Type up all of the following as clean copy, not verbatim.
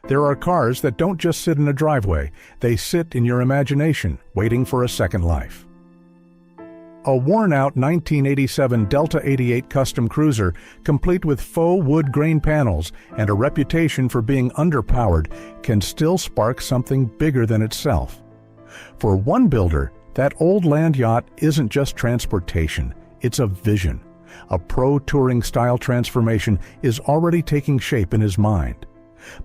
There are cars that don't just sit in a driveway, they sit in your imagination, waiting for a second life. A worn-out 1987 Delta 88 custom cruiser, complete with faux wood grain panels and a reputation for being underpowered, can still spark something bigger than itself. For one builder, that old land yacht isn't just transportation, it's a vision. A pro-touring style transformation is already taking shape in his mind.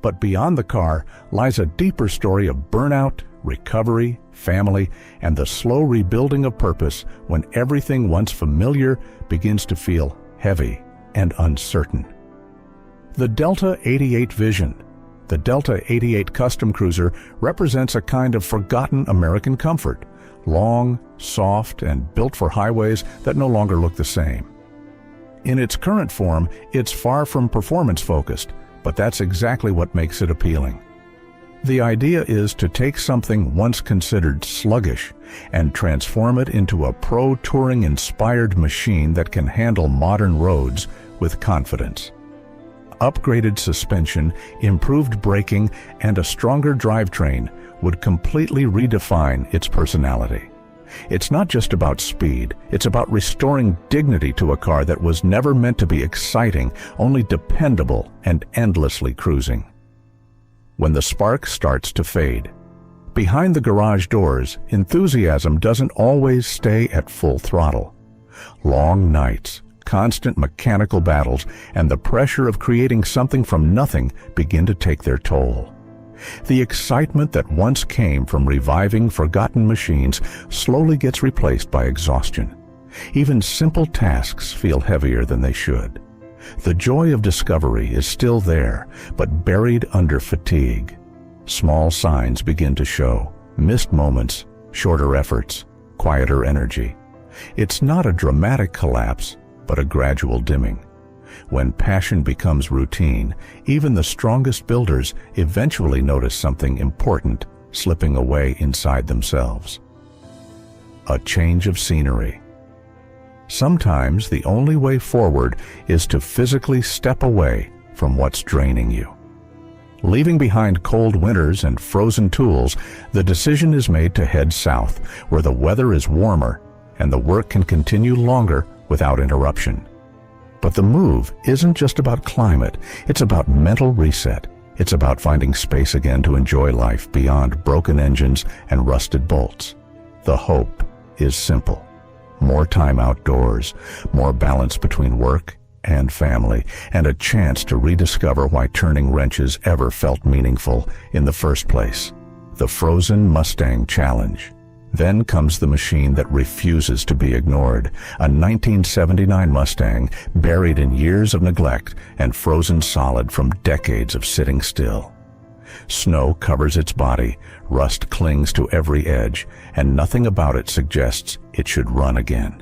But beyond the car lies a deeper story of burnout, recovery, family, and the slow rebuilding of purpose when everything once familiar begins to feel heavy and uncertain. The Delta 88 vision. The Delta 88 custom cruiser represents a kind of forgotten American comfort, long, soft, and built for highways that no longer look the same. In its current form, it's far from performance-focused, but that's exactly what makes it appealing. The idea is to take something once considered sluggish and transform it into a pro-touring-inspired machine that can handle modern roads with confidence. Upgraded suspension, improved braking, and a stronger drivetrain would completely redefine its personality. It's not just about speed, it's about restoring dignity to a car that was never meant to be exciting, only dependable and endlessly cruising. When the spark starts to fade. Behind the garage doors, enthusiasm doesn't always stay at full throttle. Long nights, constant mechanical battles, and the pressure of creating something from nothing begin to take their toll. The excitement that once came from reviving forgotten machines slowly gets replaced by exhaustion. Even simple tasks feel heavier than they should. The joy of discovery is still there, but buried under fatigue. Small signs begin to show: missed moments, shorter efforts, quieter energy. It's not a dramatic collapse, but a gradual dimming. When passion becomes routine, even the strongest builders eventually notice something important slipping away inside themselves. A change of scenery. Sometimes the only way forward is to physically step away from what's draining you. Leaving behind cold winters and frozen tools, the decision is made to head south, where the weather is warmer and the work can continue longer without interruption. But the move isn't just about climate, it's about mental reset. It's about finding space again to enjoy life beyond broken engines and rusted bolts. The hope is simple: more time outdoors, more balance between work and family, and a chance to rediscover why turning wrenches ever felt meaningful in the first place. The frozen Mustang Challenge. Then comes the machine that refuses to be ignored, a 1979 Mustang buried in years of neglect and frozen solid from decades of sitting still. Snow covers its body, rust clings to every edge, and nothing about it suggests it should run again.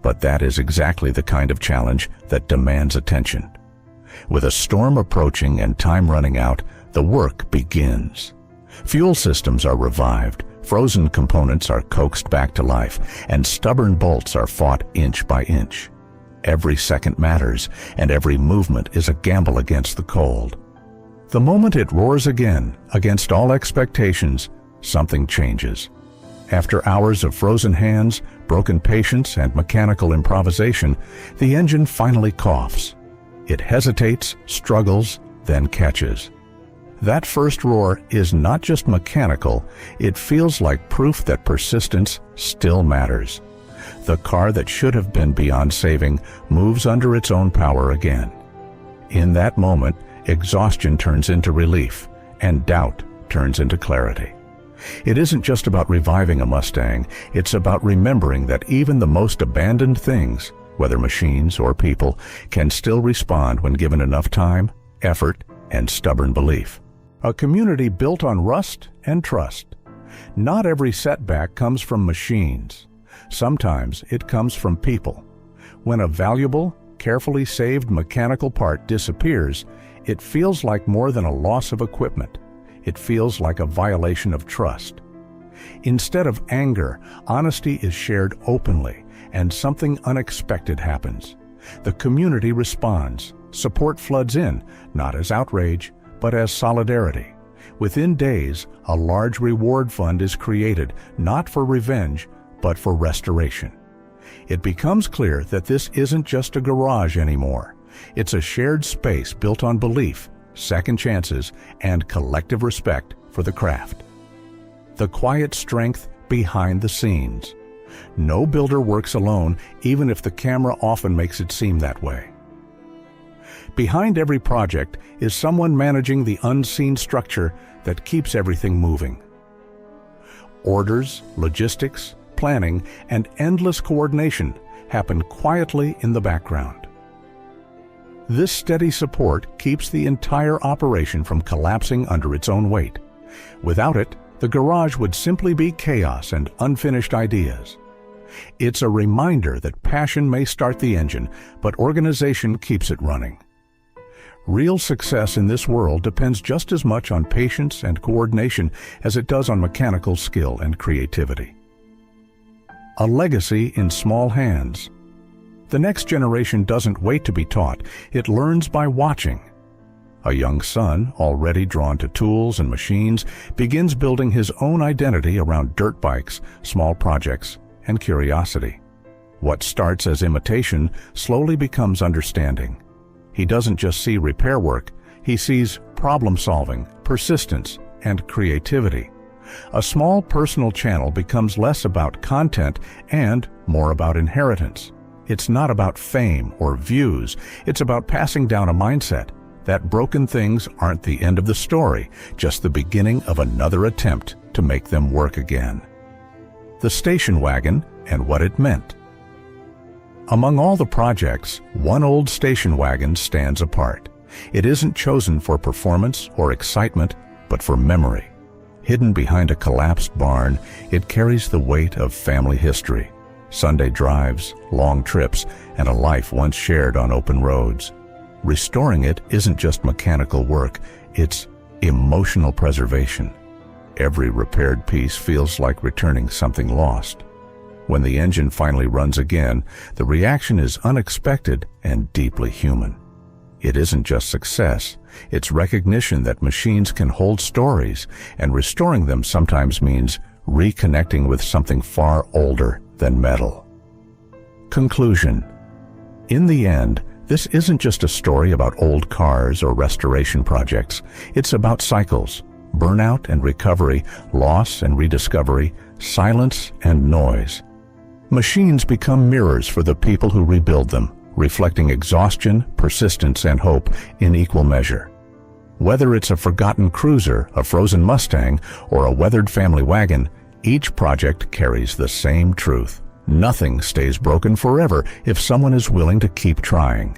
But that is exactly the kind of challenge that demands attention. With a storm approaching and time running out, the work begins. Fuel systems are revived, frozen components are coaxed back to life, and stubborn bolts are fought inch by inch. Every second matters, and every movement is a gamble against the cold. The moment it roars again, against all expectations, something changes. After hours of frozen hands, broken patience, and mechanical improvisation, the engine finally coughs. It hesitates, struggles, then catches. That first roar is not just mechanical, it feels like proof that persistence still matters. The car that should have been beyond saving moves under its own power again. In that moment, exhaustion turns into relief, and doubt turns into clarity. It isn't just about reviving a Mustang, it's about remembering that even the most abandoned things, whether machines or people, can still respond when given enough time, effort, and stubborn belief. A community built on rust and trust. Not every setback comes from machines. Sometimes it comes from people. When a valuable, carefully saved mechanical part disappears, it feels like more than a loss of equipment. It feels like a violation of trust. Instead of anger, honesty is shared openly, and something unexpected happens. The community responds. Support floods in, not as outrage, but as solidarity. Within days, a large reward fund is created, not for revenge, but for restoration. It becomes clear that this isn't just a garage anymore. It's a shared space built on belief, second chances, and collective respect for the craft. The quiet strength behind the scenes. No builder works alone, even if the camera often makes it seem that way. Behind every project is someone managing the unseen structure that keeps everything moving. Orders, logistics, planning, and endless coordination happen quietly in the background. This steady support keeps the entire operation from collapsing under its own weight. Without it, the garage would simply be chaos and unfinished ideas. It's a reminder that passion may start the engine, but organization keeps it running. Real success in this world depends just as much on patience and coordination as it does on mechanical skill and creativity. A legacy in small hands. The next generation doesn't wait to be taught, it learns by watching. A young son, already drawn to tools and machines, begins building his own identity around dirt bikes, small projects, and curiosity. What starts as imitation slowly becomes understanding. He doesn't just see repair work, he sees problem-solving, persistence, and creativity. A small personal channel becomes less about content and more about inheritance. It's not about fame or views, it's about passing down a mindset that broken things aren't the end of the story, just the beginning of another attempt to make them work again. The station wagon and what it meant. Among all the projects, one old station wagon stands apart. It isn't chosen for performance or excitement, but for memory. Hidden behind a collapsed barn, it carries the weight of family history, Sunday drives, long trips, and a life once shared on open roads. Restoring it isn't just mechanical work, it's emotional preservation. Every repaired piece feels like returning something lost. When the engine finally runs again, the reaction is unexpected and deeply human. It isn't just success, it's recognition that machines can hold stories, and restoring them sometimes means reconnecting with something far older than metal. Conclusion. In the end, this isn't just a story about old cars or restoration projects. It's about cycles, burnout and recovery, loss and rediscovery, silence and noise. Machines become mirrors for the people who rebuild them, reflecting exhaustion, persistence, and hope in equal measure. Whether it's a forgotten cruiser, a frozen Mustang, or a weathered family wagon, each project carries the same truth. Nothing stays broken forever if someone is willing to keep trying.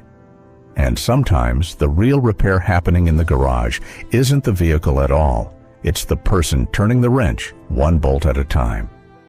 And sometimes the real repair happening in the garage isn't the vehicle at all. It's the person turning the wrench one bolt at a time.